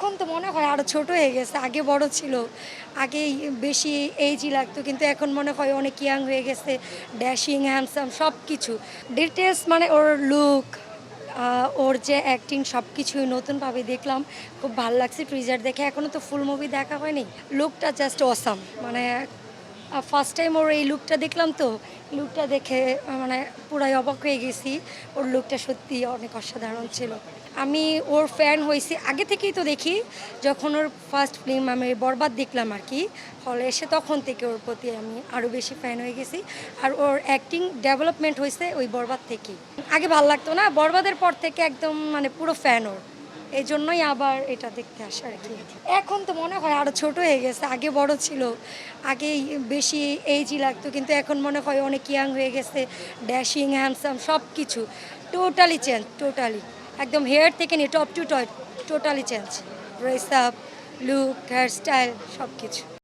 এখন তো মনে হয় আরও ছোট হয়ে গেছে, আগে বড় ছিল, আগে বেশি এইজই লাগতো, কিন্তু এখন মনে হয় অনেক ইয়াং হয়ে গেছে, ড্যাশিং হ্যান্ডসাম সব কিছু। ডিটেলস মানে ওর লুক, ওর যে অ্যাক্টিং সব কিছুই নতুনভাবে দেখলাম, খুব ভালো লাগছে ট্রিজার দেখে। এখনও তো ফুল মুভি দেখা হয়নি, লুকটা জাস্ট অসাম। মানে ফার্স্ট টাইম ওর এই লুকটা দেখলাম, তো লুকটা দেখে মানে পুরাই অবাক হয়ে গেছি। ওর লুকটা সত্যি অনেক অসাধারণ ছিল। আমি ওর ফ্যান হয়েছি আগে থেকেই, তো দেখি যখন ওর ফার্স্ট ফিল্ম আমি বরবাদ দেখলাম আর কি হলে এসে, তখন থেকে ওর প্রতি আমি আরও বেশি ফ্যান হয়ে গেছি। আর ওর অ্যাক্টিং ডেভেলপমেন্ট হয়েছে ওই বরবাদ থেকেই। আগে ভালো লাগতো না, বরবাদের পর থেকে একদম মানে পুরো ফ্যান ওর, এই জন্যই আবার এটা দেখতে আসা আর কি। এখন তো মনে হয় আরও ছোট হয়ে গেছে, আগে বড় ছিল, আগে বেশি এইজই লাগতো, কিন্তু এখন মনে হয় অনেক ইয়াং হয়ে গেছে, ড্যাশিং হ্যান্ডসাম সব কিছু। টোটালি চেঞ্জ, টোটালি একদম হেয়ার থেকে নিয়ে top to toe totally change. Dress up, look, hair style সব কিছু।